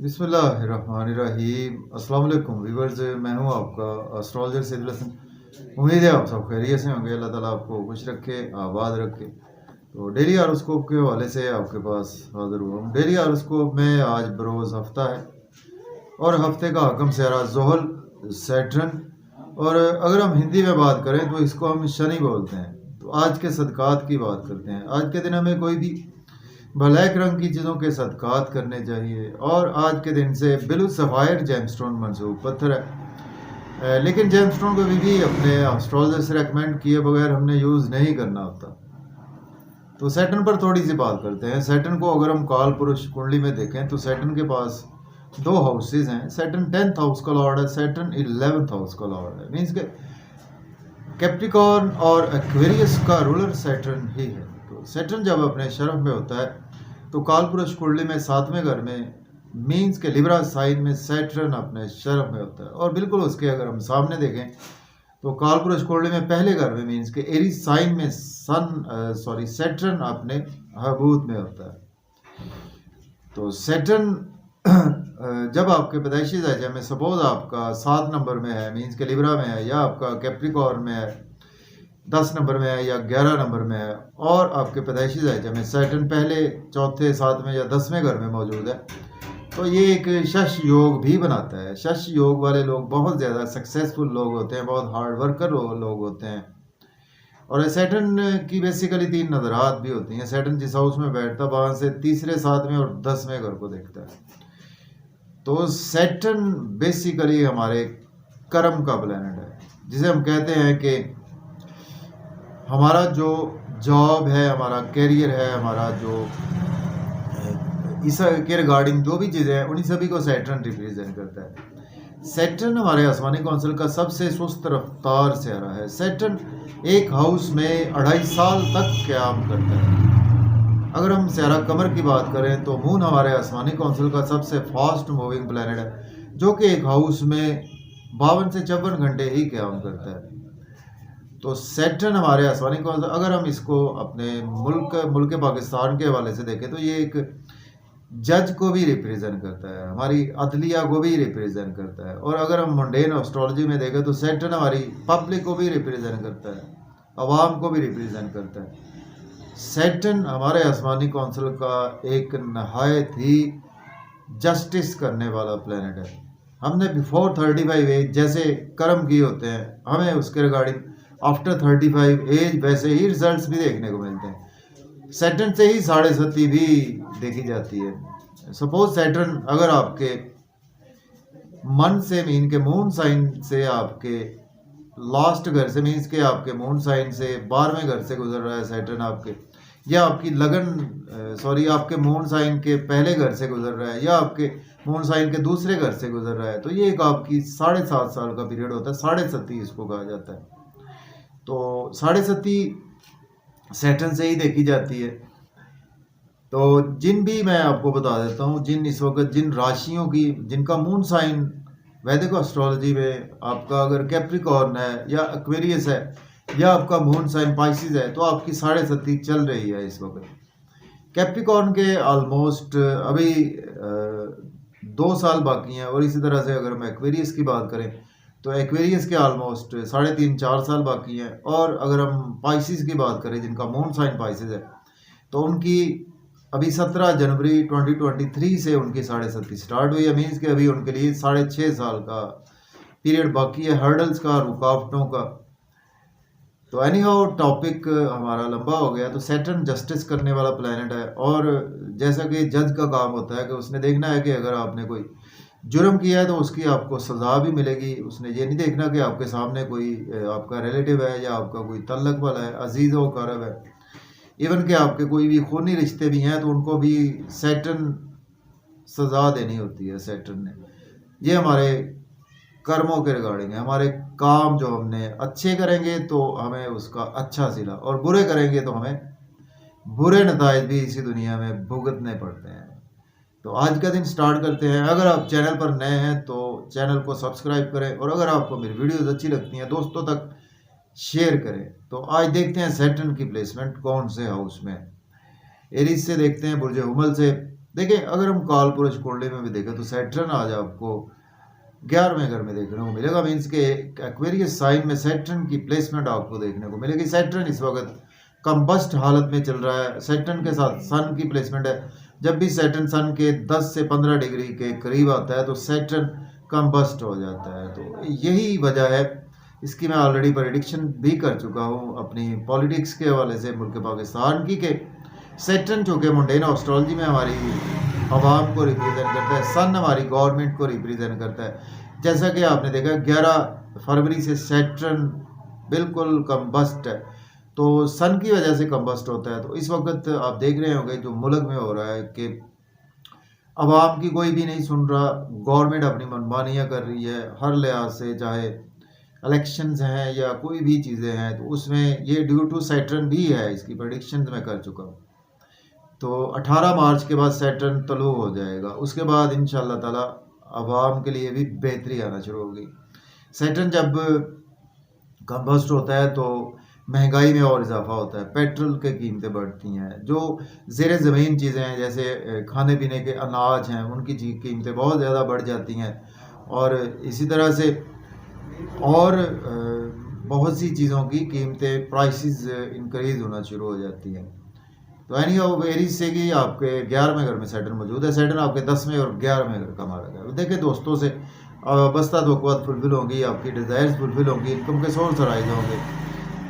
बिस्मिल्लाहिर्रहमानिर्रहीम। अस्सलाम वालेकुम व्यूअर्स, मैं हूं आपका एस्ट्रोलॉजर सैयदुल हसन। उम्मीद है आप सब खैरियत से होंगे। अल्लाह ताला आपको खुश रखे, आबाद रखे। तो डेली हॉरोस्कोप के हवाले से आपके पास हाजिर हुआ हूं। डेली हॉरोस्कोप में आज बरोज़ हफ्ता है और हफ्ते का हकम सारा ज़ुहल, सैटर्न, और अगर हम हिंदी में बात करें तो इसको हम शनि बोलते हैं। तो आज के सदकात की बात करते हैं। आज के दिन हमें कोई भी ब्लैक रंग की चीज़ों के सदकात करने चाहिए और आज के दिन से ब्लू सफ़ायर जेमस्टोन मंसूब पत्थर है। लेकिन जेमस्टोन को भी अपने एस्ट्रोलॉजर से रेकमेंड किए बगैर हमने यूज़ नहीं करना होता। तो सैटर्न पर थोड़ी सी बात करते हैं। सैटर्न को अगर हम काल पुरुष कुंडली में देखें तो सैटर्न के पास दो हाउसेज हैं। सैटर्न 10th हाउस का लॉर्ड है, सैटर्न 11th हाउस का लॉर्ड है। मीन्स के कैप्रिकॉर्न और एक्वेरियस का रूलर सैटर्न ही है। तो सैटर्न जब अपने शरफ में होता है तो कालपुरुष कुंडली में 7वें घर में मीन्स के लिब्रा साइन में सैटर्न अपने शरफ में होता है। और बिल्कुल उसके अगर हम सामने देखें तो कालपुरुष कुंडली में पहले घर में मीन्स के एरीज साइन में सैटर्न अपने हबूत में होता है। तो सैटर्न जब आपके पैदाइशी दर्जे में सपोज आपका 7 नंबर में है मीन्स के लिब्रा में है, या आपका कैप्रिकॉर्न में है 10 नंबर में है, या 11 नंबर में है, और आपके पैदाइशी दर्जे में सैटर्न पहले, चौथे, 7वें या 10वें घर में मौजूद है, तो ये एक शश योग भी बनाता है। शश योग वाले लोग बहुत ज़्यादा सक्सेसफुल लोग होते हैं, बहुत हार्ड वर्कर लोग होते हैं। और सैटर्न की बेसिकली 3 नजरात भी होती हैं। सैटर्न जिस हाउस में बैठता है वहाँ से तीसरे, 7वें और 10वें घर को देखता है। तो सैटर्न बेसिकली हमारे कर्म का प्लैनेट है, जिसे हम कहते हैं कि हमारा जो जॉब है, हमारा कैरियर है, हमारा जो इसके रिगार्डिंग जो भी चीज़ें हैं उन्हीं सभी को सैटर्न रिप्रेजेंट करता है। सैटर्न हमारे आसमानी कौंसिल का सबसे सुस्त रफ्तार सियारा है। सैटर्न एक हाउस में 2.5 साल तक क़याम करता है। अगर हम सियारा कमर की बात करें तो मून हमारे आसमानी कौंसिल का सबसे फास्ट मूविंग प्लैनेट है, जो कि एक हाउस में 52 से 54 घंटे ही क़याम करता है। तो सैटर्न हमारे आसमानी कौंसिल, अगर हम इसको अपने मुल्क पाकिस्तान के हवाले से देखें तो ये एक जज को भी रिप्रेजेंट करता है, हमारी अदलिया को भी रिप्रेजेंट करता है। और अगर हम मंडेन एस्ट्रोलॉजी में देखें तो सैटर्न हमारी पब्लिक को भी रिप्रेजेंट करता है, अवाम को भी रिप्रेजेंट करता है। सैटर्न हमारे आसमानी कौंसिल का एक नहायत ही जस्टिस करने वाला प्लैनेट है। हमने बिफोर 35 एज जैसे कर्म किए होते हैं, हमें उसके रिगार्डिंग आफ्टर 35 एज वैसे ही रिजल्ट्स भी देखने को मिलते हैं। सैटर्न से ही 7.5 भी देखी जाती है। सपोज सैटर्न अगर आपके मन से मीन के मून साइन से आपके लास्ट घर से मीन्स के आपके मून साइन से 12वें घर से गुजर रहा है सैटर्न आपके, या आपकी आपके मून साइन के पहले घर से गुजर रहा है, या आपके मून साइन के दूसरे घर से गुजर रहा है, तो ये एक आपकी 7.5 साल का पीरियड होता है। 7.5 इसको कहा जाता है। तो 7.5 सैटर्न से ही देखी जाती है। तो जिन भी मैं आपको बता देता हूँ, जिन इस वक्त जिन राशियों की जिनका मून साइन वैदिक एस्ट्रोलॉजी में आपका अगर कैप्रिकॉर्न है या एक्वेरियस है या आपका मून साइन पाइसिस है, तो आपकी 7.5 चल रही है इस वक्त। कैप्रिकॉर्न के ऑलमोस्ट अभी 2 साल बाकी हैं, और इसी तरह से अगर हम एक्वेरियस की बात करें तो एक्वेरियस के ऑलमोस्ट 3.5-4 साल बाकी हैं। और अगर हम पाइसिस की बात करें जिनका मून साइन पाइसिस है, तो उनकी अभी 17 जनवरी 2023 से उनकी 7.5 स्टार्ट हुई है। मीन्स कि अभी उनके लिए 6.5 साल का पीरियड बाकी है, हर्डल्स का, रुकावटों का। तो एनी हाउ टॉपिक हमारा लंबा हो गया। तो सैटर्न जस्टिस करने वाला प्लैनेट है, और जैसा कि जज का काम होता है कि उसने देखना है कि अगर आपने कोई जुर्म किया है तो उसकी आपको सज़ा भी मिलेगी। उसने ये नहीं देखना कि आपके सामने कोई आपका रिलेटिव है या आपका कोई तल्लक वाला है, अजीज़ व कारब है, इवन कि आपके कोई भी खूनी रिश्ते भी हैं, तो उनको भी सैटर्न सज़ा देनी होती है सैटर्न ने। ये हमारे कर्मों के रिगार्डिंग है। हमारे काम जो हमने अच्छे करेंगे तो हमें उसका अच्छा सिला, और बुरे करेंगे तो हमें बुरे नताइज भी इसी दुनिया में भुगतने पड़ते हैं। तो आज का दिन स्टार्ट करते हैं। अगर आप चैनल पर नए हैं तो चैनल को सब्सक्राइब करें, और अगर आपको मेरी वीडियोज़ अच्छी लगती हैं दोस्तों तक शेयर करें। तो आज देखते हैं सैटर्न की प्लेसमेंट कौन से हाउस में। एरीज से देखते हैं, बुर्ज हुमल से, देखिए अगर हम काल पुरुष कुंडली में भी देखें तो सैटर्न आज आपको 11वें घर में देखने को मिलेगा। मीन्स के एक्वेरियस साइन में सैटर्न की प्लेसमेंट आपको देखने को मिलेगी। सैटर्न इस वक्त कंबस्ट हालत में चल रहा है। सैटर्न के साथ सन की प्लेसमेंट है। जब भी सैटर्न सन के 10 से 15 डिग्री के करीब आता है तो सैटर्न कंबस्ट हो जाता है। तो यही वजह है। इसकी मैं ऑलरेडी प्रेडिक्शन भी कर चुका हूँ अपनी पॉलिटिक्स के हवाले से मुल्क पाकिस्तान की, के सैटर्न चूँकि मुंडेन एस्ट्रोलॉजी में हमारी अवाम को रिप्रेजेंट करता है, सन हमारी गवर्नमेंट को रिप्रेजेंट करता है। जैसा कि आपने देखा 11 फरवरी से सैटर्न बिल्कुल कम्बस्ट है, तो सन की वजह से कम्बस्ट होता है। तो इस वक्त आप देख रहे होंगे जो मुल्क में हो रहा है कि अवाम की कोई भी नहीं सुन रहा, गवर्नमेंट अपनी मनमानियाँ कर रही है हर लिहाज से, चाहे इलेक्शंस हैं या कोई भी चीज़ें हैं। तो उसमें ये ड्यू टू सैटर्न भी है, इसकी प्रेडिक्शन मैं कर चुका हूँ। तो 18 मार्च के बाद सैटर्न तलू हो जाएगा। उसके बाद इंशाल्लाह ताला अवाम के लिए भी बेहतरी आना शुरू होगी। सैटर्न जब कंबस्ट होता है तो महंगाई में और इजाफा होता है, पेट्रोल की कीमतें बढ़ती हैं। जो ज़ेर ज़मीन चीज़ें हैं जैसे खाने पीने के अनाज हैं उनकी कीमतें बहुत ज़्यादा बढ़ जाती हैं। और इसी तरह से और बहुत सी चीज़ों की कीमतें प्राइसेस इंक्रीज होना शुरू हो जाती हैं। तो एनी ऑफ वेरीज से कि आपके 11वें घर में सैटर्न मौजूद है। सैटर्न आपके 10वें और 11वें घर का मारा गया। देखिए दोस्तों से बस्ता तवक्कुआत फुलफिल होंगी, आपकी डिज़ायर्स फुलफिल होंगी, इनकम के सोर्स राइज होंगे,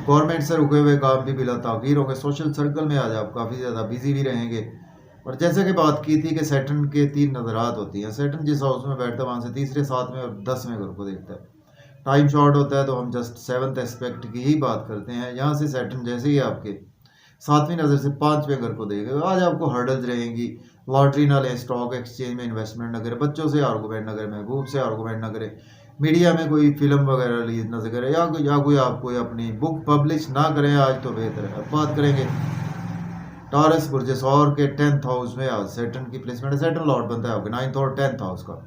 गवर्नमेंट से रुके हुए काम भी बिला ताख़ीर होंगे, सोशल सर्कल में आज आप काफ़ी ज़्यादा बिजी भी रहेंगे। और जैसे कि बात की थी कि सैटर्न के 3 नज़रात होती हैं। सैटर्न जिस हाउस में बैठता है वहाँ से तीसरे, 7वें और 10वें घर को देखता है। टाइम शॉर्ट होता है तो हम जस्ट 7th एस्पेक्ट की ही बात करते हैं। यहाँ से सैटर्न जैसे ही आपके 7वीं नज़र से 5वें घर को देखेगा, आज आपको हर्डल्स रहेंगी। लॉटरी ना लें, स्टॉक एक्सचेंज में इन्वेस्टमेंट ना करें, बच्चों से आर्गूमेंट ना करें, महबूब से आर्गूमेंट ना करें, मीडिया में कोई फिल्म वगैरह रिलीज ना करें, या कोई आप कोई अपनी बुक पब्लिश ना करें आज तो बेहतर है। अब बात करेंगे टॉरस बुर्ज सौर के 10th हाउस में आज सैटर्न की प्लेसमेंट है। सैटर्न लॉर्ड बनता है आपके 9th और 10th हाउस का।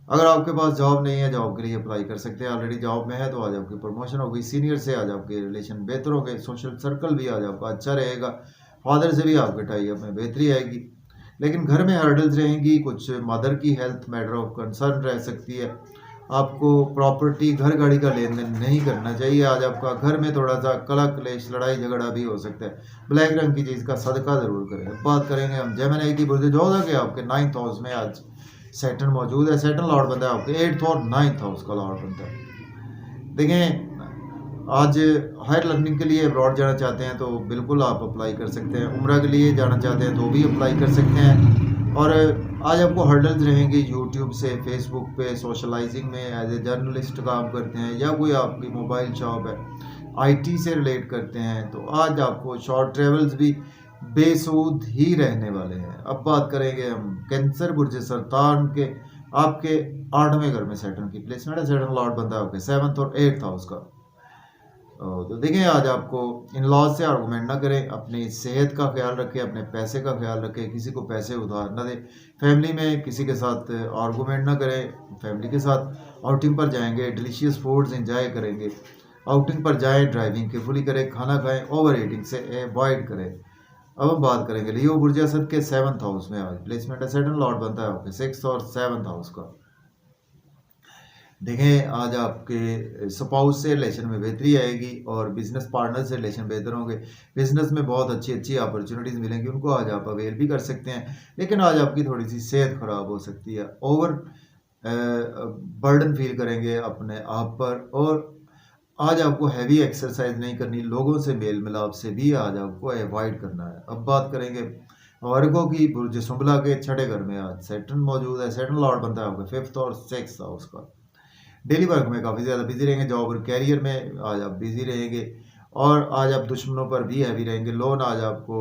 अगर आपके पास जॉब नहीं है, जॉब के लिए अप्लाई कर सकते हैं। ऑलरेडी जॉब में है तो आज आपकी प्रमोशन होगी, सीनियर से आज आपके रिलेशन बेहतर होंगे, सोशल सर्कल भी आज आपका अच्छा रहेगा, फादर से भी आपके टाई अप में बेहतरी आएगी। लेकिन घर में हर्डल्स रहेंगी, कुछ मदर की हेल्थ मैटर ऑफ कंसर्न रह सकती है। आपको प्रॉपर्टी घर गाड़ी का लेन देन नहीं करना चाहिए। आज आपका घर में थोड़ा सा कलह क्लेश लड़ाई झगड़ा भी हो सकता है। ब्लैक रंग की चीज़ का सदका ज़रूर करें। बात करेंगे हम जेमिनी की बुर्ज जोधा के आपके 9th हाउस में आज सैटर्न मौजूद है। सैटर्न लॉर्ड बनता है आपके 8th और 9th हाउस का लॉर्ड बनता है। देखें आज हायर लर्निंग के लिए अब्रॉड जाना चाहते हैं तो बिल्कुल आप अप्लाई कर सकते हैं। उम्रा के लिए जाना चाहते हैं तो भी अप्लाई कर सकते हैं। और आज आपको हर्डल्स रहेंगे यूट्यूब से, फेसबुक पे सोशलाइजिंग में एज ए जर्नलिस्ट काम करते हैं, या कोई आपकी मोबाइल शॉप है, आईटी से रिलेट करते हैं, तो आज आपको शॉर्ट ट्रेवल्स भी बेसूद ही रहने वाले हैं। अब बात करेंगे हम कैंसर बुर्ज सरतान के आपके 8वें घर में सैटर्न की प्लेसमेंट है। सैटर्न लॉर्ड बनता है आपके 7th और 8th हाउस का। तो देखें आज आपको इन लॉज से आर्गूमेंट ना करें, अपनी सेहत का ख्याल रखें, अपने पैसे का ख्याल रखें, किसी को पैसे उधार ना दें, फैमिली में किसी के साथ आर्गूमेंट ना करें। फैमिली के साथ आउटिंग पर जाएंगे, डिलीशियस फूड्स एंजॉय करेंगे, आउटिंग पर जाएं, ड्राइविंग केयरफुली करें, खाना खाएं, ओवर ईटिंग से अवॉइड करें। अब हम बात करेंगे लियो बुर्ज असद के 7th हाउस में आज प्लेसमेंट है। सैटर्न लॉर्ड बनता है आपके 6th और 7th हाउस का। देखें आज आपके स्पाउस से रिलेशन में बेहतरी आएगी और बिजनेस पार्टनर से रिलेशन बेहतर होंगे। बिजनेस में बहुत अच्छी अच्छी अपॉर्चुनिटीज़ मिलेंगी, उनको आज आप अवेल भी कर सकते हैं। लेकिन आज आपकी थोड़ी सी सेहत ख़राब हो सकती है, ओवर बर्डन फील करेंगे अपने आप पर। और आज आपको हैवी एक्सरसाइज नहीं करनी, लोगों से मेल मिलाप से भी आज आपको अवॉइड करना है। अब बात करेंगे वर्गों की बुर्ज सुंबला के 6ठे घर में आज सैटर्न मौजूद है। सैटर्न लॉर्ड बनता है आपके 5th और 6th हाउस का। डेली वर्क में काफ़ी ज़्यादा बिजी रहेंगे, जॉब और कैरियर में आज आप बिजी रहेंगे, और आज आप दुश्मनों पर भी हैवी रहेंगे। लोन आज आपको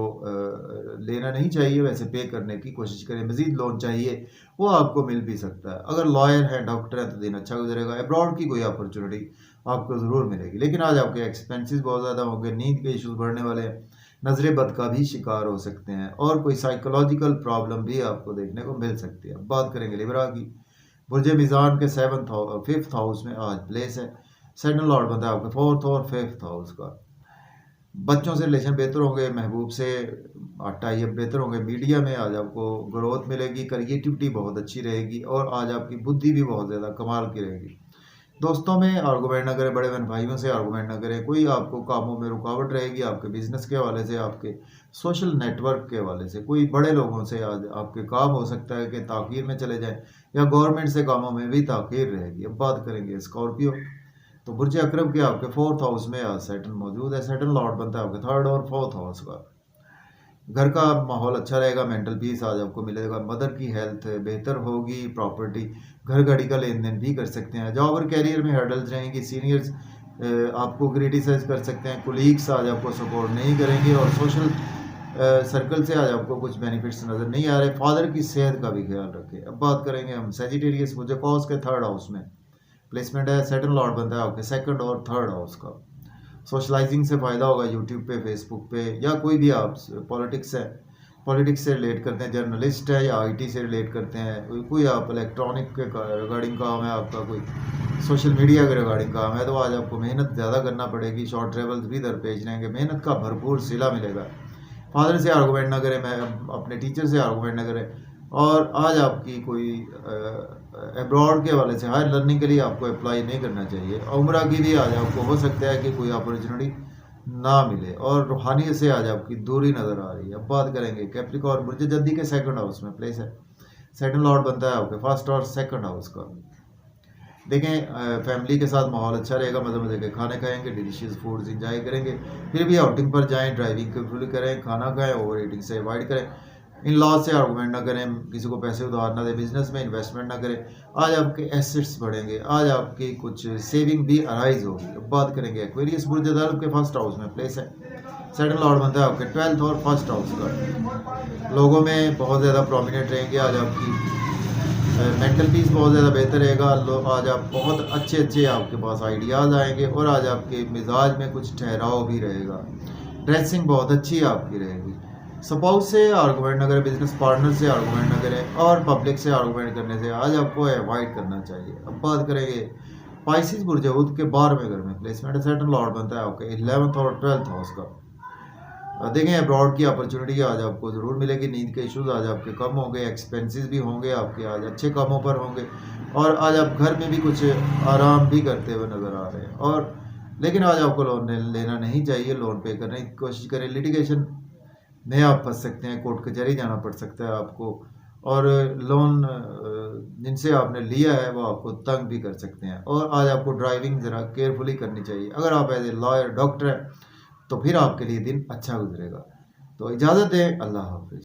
लेना नहीं चाहिए, वैसे पे करने की कोशिश करें। मज़ीद लोन चाहिए वो आपको मिल भी सकता है। अगर लॉयर है, डॉक्टर है तो दिन अच्छा गुजरेगा। अब्रॉड की कोई अपॉर्चुनिटी आपको ज़रूर मिलेगी, लेकिन आज आपके एक्सपेंसेस बहुत ज़्यादा होंगे, नींद के इश्यूज बढ़ने वाले हैं, नजर बद का भी शिकार हो सकते हैं, और कोई साइकोलॉजिकल प्रॉब्लम भी आपको देखने को मिल सकती है। बात करेंगे लिब्रा की बुर्ज मिज़ान के 5th हाउस में आज प्लेस है। सैटर्न लॉर्ड बनता है आपके 4th और 5th हाउस का। बच्चों से रिलेशन बेहतर होंगे, महबूब से टाई अप बेहतर होंगे, मीडिया में आज आपको ग्रोथ मिलेगी, क्रिएटिविटी बहुत अच्छी रहेगी और आज आपकी बुद्धि भी बहुत ज़्यादा कमाल की रहेगी। दोस्तों में आर्गूमेंट ना करें, बड़े बहन भाइयों से आर्गूमेंट ना करें, कोई आपको कामों में रुकावट रहेगी, आपके बिजनेस के हवाले से, आपके सोशल नेटवर्क के हवाले से, कोई बड़े लोगों से आज आपके काम हो सकता है कि ताख़ीर में चले जाएं या गवर्नमेंट से कामों में भी ताख़ीर रहेगी। अब बात करेंगे स्कॉर्पियो, तो बुर्ज अकरब के आपके 4th हाउस में आज सैटर्न मौजूद है। सैटर्न लॉर्ड बनता है आपके 3rd और 4th हाउस का। घर का माहौल अच्छा रहेगा, मेंटल पीस आज आपको मिलेगा, मदर की हेल्थ बेहतर होगी, प्रॉपर्टी घर गाड़ी का लेन देन भी कर सकते हैं। जॉब और कैरियर में हर्डल्स रहेंगी, सीनियर्स आपको क्रिटिसाइज कर सकते हैं, कुलीग्स आज आपको सपोर्ट नहीं करेंगे और सोशल सर्कल से आज आपको कुछ बेनिफिट्स नज़र नहीं आ रहे। फादर की सेहत का भी ख्याल रखें। अब बात करेंगे हम सेजिटेरियस, मुझे कॉज के 3rd हाउस में प्लेसमेंट है। सैटर्न लॉर्ड बनता है आपके 2nd और 3rd हाउस का। सोशलाइजिंग से फ़ायदा होगा यूट्यूब पे, फेसबुक पे, या कोई भी आप पॉलिटिक्स से रिलेट करते हैं, जर्नलिस्ट है या आईटी से रिलेट करते हैं, कोई आप इलेक्ट्रॉनिक के रिगार्डिंग काम है आपका, कोई सोशल मीडिया के रिगार्डिंग काम है, तो आज आपको मेहनत ज़्यादा करना पड़ेगी। शॉर्ट ट्रेवल्स भी दरपेश रहेंगे, मेहनत का भरपूर सिला मिलेगा। फादर से आर्गूमेंट ना करें, मैं अपने टीचर से आर्गूमेंट ना करें। और आज आपकी कोई अब्रॉड के हवाले से हायर लर्निंग के लिए आपको अप्लाई नहीं करना चाहिए। उम्रा की भी आज आपको हो सकता है कि कोई अपॉर्चुनिटी ना मिले और रूहानियत से आज आपकी दूरी नज़र आ रही है। अब बात करेंगे कैप्रिकॉर्न, बुर्ज जद्दी के 2nd हाउस में प्लेस है। सैटर्न लॉर्ड बनता है आपके 1st और 2nd हाउस का। देखें फैमिली के साथ माहौल अच्छा रहेगा, मज़े मज़े के खाने खाएंगे, डिलीशियस फूड्स इंजॉय करेंगे, फिर भी आउटिंग पर जाएं, ड्राइविंग केयरफुली करें, खाना खाएं, ओवर ईटिंग से अवॉइड करें, इन लॉज से आर्गूमेंट ना करें, किसी को पैसे उधार ना दें, बिजनेस में इन्वेस्टमेंट ना करें। आज आपके एसेट्स बढ़ेंगे, आज आपकी कुछ सेविंग भी अराइज होगी। अब बात करेंगे एक्वेरियस, बुर्ज दल्व के 1st हाउस में प्लेस है। सैटर्न लॉर्ड बनता है आपके 12th और 1st हाउस का। लोगों में बहुत ज़्यादा प्रोमिनेंट रहेंगे, आज आपकी मेंटल पीस बहुत ज़्यादा बेहतर रहेगा। आज आप बहुत अच्छे आपके पास आइडियाज़ आएंगे और आज आपके मिजाज में कुछ ठहराव भी रहेगा। ड्रेसिंग बहुत अच्छी आपकी रहेगी। स्पाउस से आर्गूमेंट न करें, बिजनेस पार्टनर से आर्गूमेंट न करें और पब्लिक से आर्गूमेंट करने से आज आपको अवॉइड करना चाहिए। अब बात करेंगे पाइसिस, बुर्ज हुद के 12वें घर में प्लेसमेंट है। सैटर्न लॉर्ड बनता है आपके 11th और 12th हाउस का। देखें अब्रॉड की अपॉर्चुनिटी आज आपको ज़रूर मिलेगी, नींद के इश्यूज आज आपके कम होंगे, एक्सपेंसेस भी होंगे आपके आज अच्छे कामों पर होंगे और आज आप घर में भी कुछ आराम भी करते हुए नज़र आ रहे हैं। और लेकिन आज आपको लोन लेना नहीं चाहिए, लोन पे करने की कोशिश करें। लिटिगेशन में आप फंस सकते हैं, कोर्ट कचहरी जाना पड़ सकता है आपको और लोन जिनसे आपने लिया है वो आपको तंग भी कर सकते हैं। और आज आपको ड्राइविंग ज़रा केयरफुली करनी चाहिए। अगर आप एज ए लॉयर, डॉक्टर हैं तो फिर आपके लिए दिन अच्छा गुजरेगा। तो इजाज़त दें, अल्लाह हाफ़िज़।